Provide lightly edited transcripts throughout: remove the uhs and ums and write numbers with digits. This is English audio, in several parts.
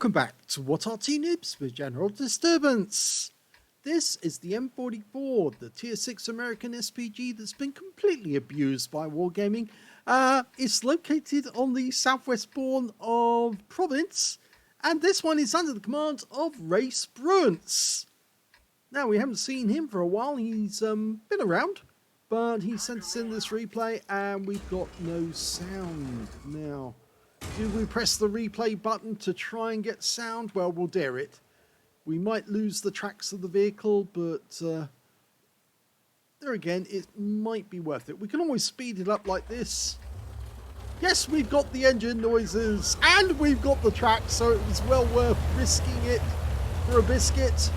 Welcome back to What Arty Noobs with General Disturbance. This is the M44, the Tier 6 American SPG that's been completely abused by wargaming. It's located on the southwest border of Province, and this one is under the command of RaySpruance. Now, we haven't seen him for a while. He's been around, but he sent us in this replay, and we've got no sound. Now, do we press the replay button to try and get sound? Well, we'll dare it. We might lose the tracks of the vehicle, but there again, it might be worth it. We can always speed it up like this. Yes, we've got the engine noises, and we've got the tracks, so it was well worth risking it for a biscuit.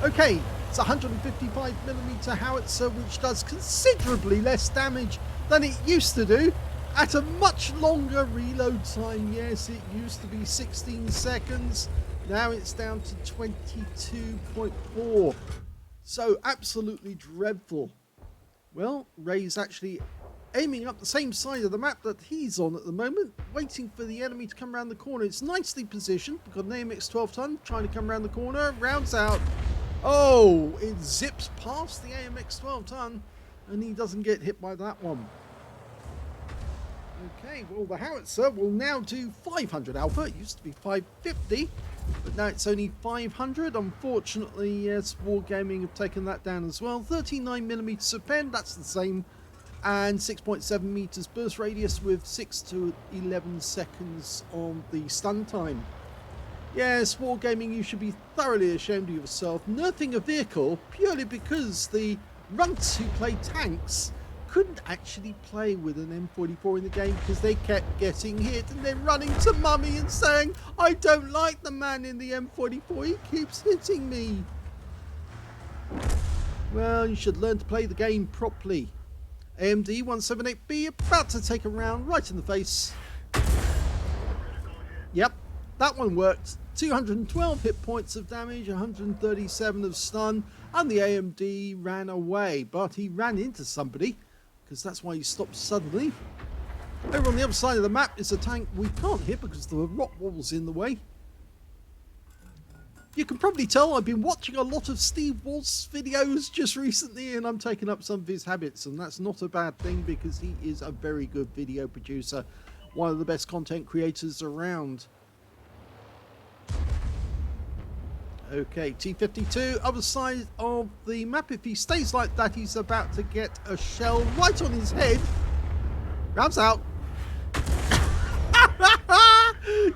Okay, it's a 155mm howitzer, which does considerably less damage than it used to do, at a much longer reload time. Yes, it used to be 16 seconds. Now it's down to 22.4. So absolutely dreadful. Well, Ray's actually aiming up the same side of the map that he's on at the moment, waiting for the enemy to come around the corner. It's nicely positioned. We've got an AMX 12 ton trying to come around the corner. Rounds out. Oh, it zips past the AMX 12 ton, and he doesn't get hit by that one. Okay, well, the howitzer will now do 500 alpha. It used to be 550, but now it's only 500. Unfortunately, yes, Wargaming have taken that down as well. 39mm of pen, that's the same, and 6.7 meters burst radius with 6 to 11 seconds on the stun time. Yes, Wargaming, you should be thoroughly ashamed of yourself, nerfing a vehicle purely because the runts who play tanks couldn't actually play with an M44 in the game because they kept getting hit and then running to mummy and saying, "I don't like the man in the M44, he keeps hitting me." Well, you should learn to play the game properly. AMD 178B about to take a round right in the face. Yep, that one worked. 212 hit points of damage, 137 of stun, and the AMD ran away, but he ran into somebody, because that's why he stopped suddenly. Over on the other side of the map is a tank we can't hit because the rock wall's in the way. You can probably tell I've been watching a lot of Steve Wall's videos just recently, and I'm taking up some of his habits, and that's not a bad thing because he is a very good video producer, one of the best content creators around. Okay, T52, other side of the map. If he stays like that, he's about to get a shell right on his head. Rounds out.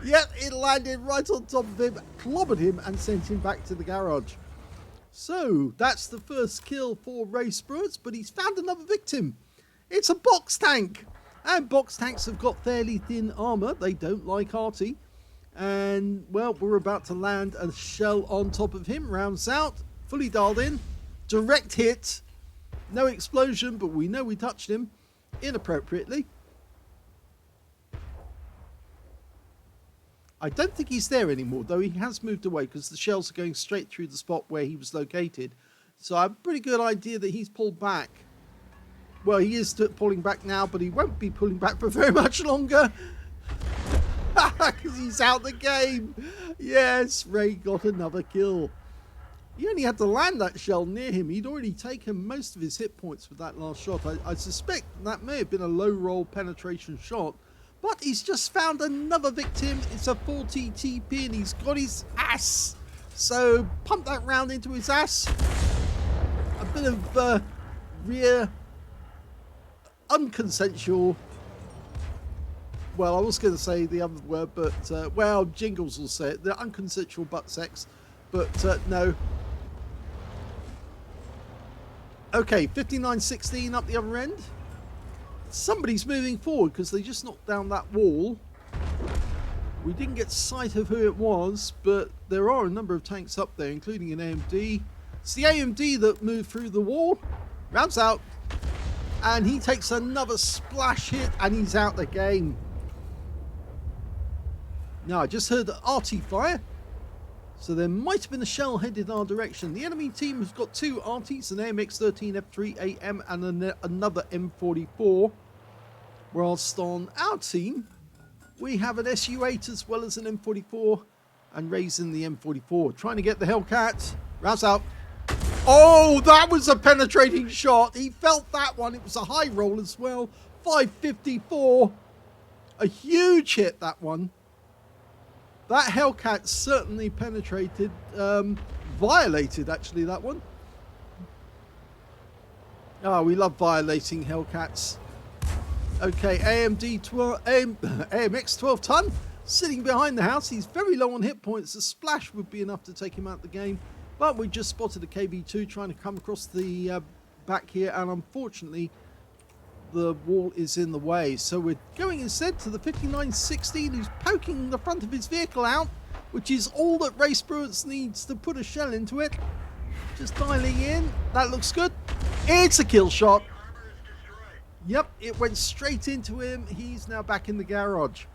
Yep, it landed right on top of him, clobbered him, and sent him back to the garage. So, that's the first kill for RaySpruance, but he's found another victim. It's a box tank. And box tanks have got fairly thin armor. They don't like Arty. And, well, we're about to land a shell on top of him. Rounds out, fully dialed in, direct hit, no explosion, but we know we touched him inappropriately. I don't think he's there anymore, though he has moved away because the shells are going straight through the spot where he was located. So I have a pretty good idea that he's pulled back. Well, he is pulling back now, but he won't be pulling back for very much longer. Because he's out the game. Yes, Ray got another kill. He only had to land that shell near him. He'd already taken most of his hit points with that last shot. I suspect that may have been a low roll penetration shot, but he's just found another victim. It's a 40 TP and he's got his ass. So pump that round into his ass. A bit of rear unconsensual. Well, I was going to say the other word, but, well, Jingles will say it. The unconsensual butt sex, but no. Okay, 59-16 up the other end. Somebody's moving forward because they just knocked down that wall. We didn't get sight of who it was, but there are a number of tanks up there, including an AMD. It's the AMD that moved through the wall. Rounds out. And he takes another splash hit, and he's out the game. Now, I just heard the Arty fire, so there might have been a shell headed our direction. The enemy team has got two Artys, an AMX-13 F3AM and another M44, whilst on our team, We have an SU-8 as well as an M44, and raising the M44, trying to get the Hellcat. Rounds out. Oh, that was a penetrating shot. He felt that one. It was a high roll as well. 554. A huge hit, that one. That Hellcat certainly penetrated, violated actually, that one. Oh, we love violating Hellcats. Okay, AMX 12 ton, sitting behind the house. He's very low on hit points. A splash would be enough to take him out of the game. But we just spotted a KV2 trying to come across the back here, and unfortunately the wall is in the way. So we're going instead to the 5916, who's poking the front of his vehicle out, which is all that RaySpruance needs to put a shell into it. Just dialing in. That looks good. It's a kill shot. Yep, it went straight into him. He's now back in the garage.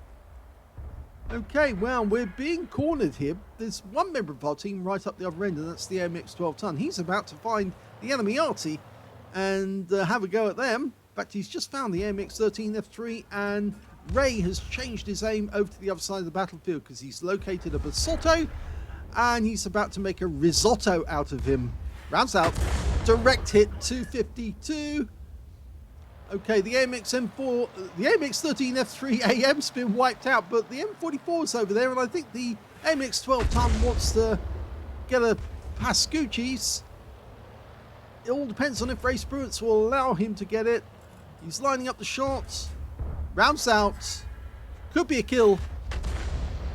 Okay, well, we're being cornered here. There's one member of our team right up the other end, and that's the AMX 12 ton. He's about to find the enemy Arty and have a go at them. In fact, he's just found the AMX 13 F3, and Ray has changed his aim over to the other side of the battlefield because he's located a Basotto, and he's about to make a risotto out of him. Rounds out. Direct hit, 252. Okay, the AMX 13 F3 AM's been wiped out, but the M44's over there, and I think the AMX 12 ton wants to get a Pascucci's. It all depends on if RaySpruance will allow him to get it. He's lining up the shots. Rounds out. Could be a kill.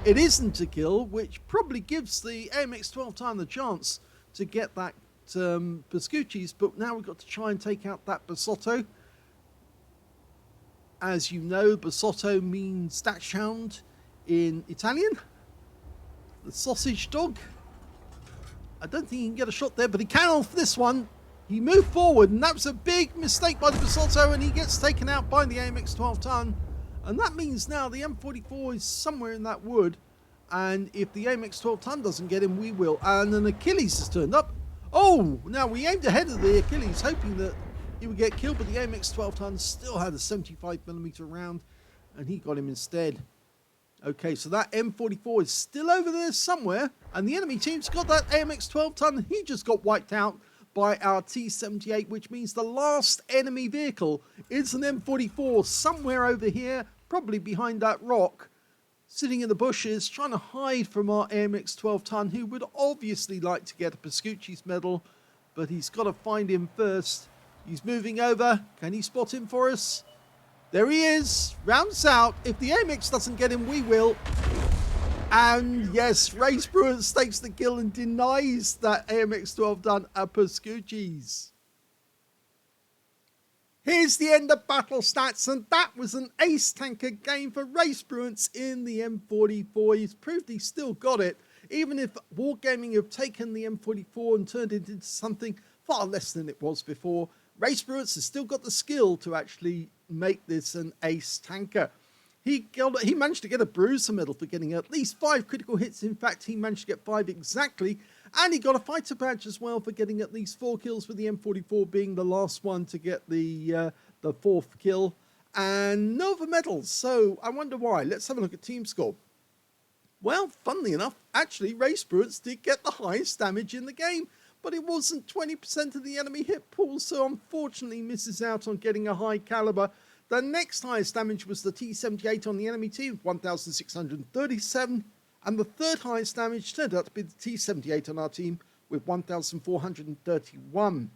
It isn't a kill, which probably gives the AMX 12 ton the chance to get that Pascucci's, but now we've got to try and take out that Basotto. As you know, Basotto means Dachshund in Italian. The sausage dog. I don't think he can get a shot there, but he can off this one. He moved forward, and that was a big mistake by the Basotto, and he gets taken out by the AMX 12 ton. And that means now the M44 is somewhere in that wood, and if the AMX 12 ton doesn't get him, we will. And an Achilles has turned up. Oh, now we aimed ahead of the Achilles, hoping that he would get killed, but the AMX 12 ton still had a 75mm round, and he got him instead. Okay, so that M44 is still over there somewhere, and the enemy team's got that AMX 12 ton. He just got wiped out by our T78, which means the last enemy vehicle is an M44 somewhere over here, probably behind that rock, sitting in the bushes, trying to hide from our AMX 12 ton, who would obviously like to get a Pascucci's medal, but he's got to find him first. He's moving over. Can he spot him for us? There he is. Rounds out. If the AMX doesn't get him, we will. And yes, RaySpruance takes the kill and denies that AMX 12 ton a Pascucci's. Here's the end of battle stats, and that was an ace tanker game for RaySpruance in the M44. He's proved he's still got it, even if Wargaming have taken the M44 and turned it into something far less than it was before. RaySpruance has still got the skill to actually make this an ace tanker. He managed to get a bruiser medal for getting at least 5 critical hits. In fact, he managed to get 5 exactly. And he got a fighter badge as well for getting at least 4 kills, with the M44 being the last one to get the 4th kill. And no other medals. So I wonder why. Let's have a look at team score. Well, funnily enough, actually, RaySpruance did get the highest damage in the game, but it wasn't 20% of the enemy hit pool, so unfortunately misses out on getting a high caliber. The next highest damage was the T78 on the enemy team, 1,637, and the third highest damage turned out to be the T78 on our team with 1,431.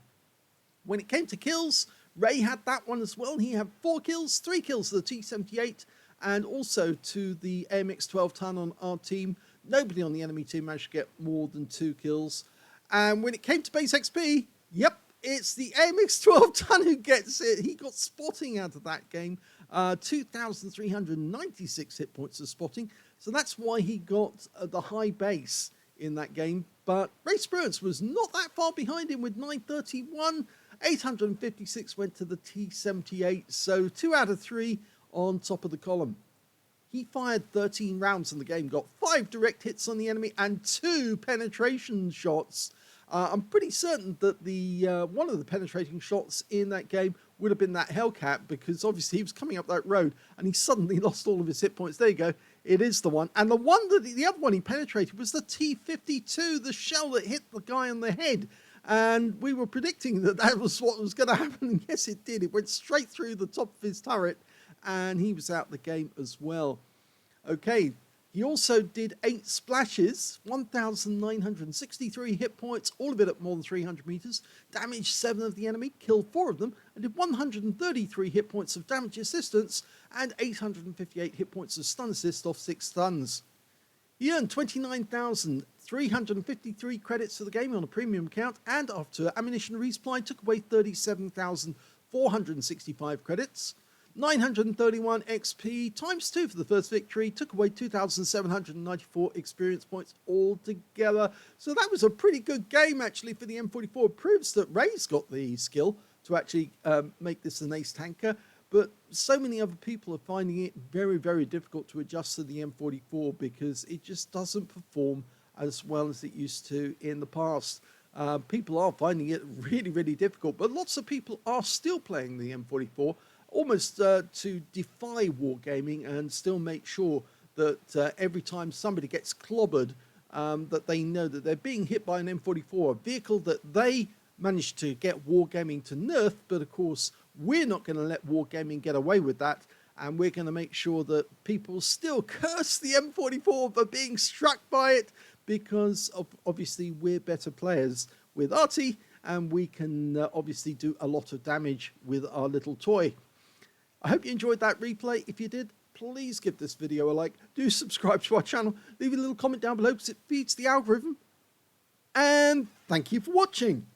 When it came to kills, Ray had that one as well. He had 4 kills, 3 kills to the T78, and also to the AMX 12 ton on our team. Nobody on the enemy team managed to get more than 2 kills. And when it came to base XP, yep, it's the AMX 12 ton who gets it. He got spotting out of that game. 2,396 hit points of spotting. So that's why he got the high base in that game. But RaySpruance was not that far behind him with 931. 856 went to the T78. So 2 out of 3 on top of the column. He fired 13 rounds in the game, got 5 direct hits on the enemy and 2 penetration shots. I'm pretty certain that the one of the penetrating shots in that game would have been that Hellcat, because obviously he was coming up that road and he suddenly lost all of his hit points. There you go. It is the one. And the other one he penetrated was the T-52, the shell that hit the guy on the head. And we were predicting that that was what was going to happen. And yes, it did. It went straight through the top of his turret and he was out the game as well. Okay. He also did 8 splashes, 1,963 hit points, all of it at more than 300 meters, damaged 7 of the enemy, killed 4 of them, and did 133 hit points of damage assistance and 858 hit points of stun assist off 6 stuns. He earned 29,353 credits for the game on a premium account, and after ammunition resupply took away 37,465 credits. 931 XP times 2 for the first victory, took away 2,794 experience points altogether. So that was a pretty good game actually for the M44. It proves that Ray's got the skill to actually make this an ace tanker, but so many other people are finding it very, very difficult to adjust to the M44 because it just doesn't perform as well as it used to in the past. People are finding it really, really difficult, but lots of people are still playing the M44 almost to defy wargaming and still make sure that every time somebody gets clobbered, that they know that they're being hit by an M44, a vehicle that they managed to get wargaming to nerf, but of course we're not going to let wargaming get away with that, and we're going to make sure that people still curse the M44 for being struck by it, because obviously we're better players with Arty, and we can obviously do a lot of damage with our little toy. I hope you enjoyed that replay. If you did, please give this video a like. Do subscribe to our channel. Leave a little comment down below because it feeds the algorithm. And thank you for watching.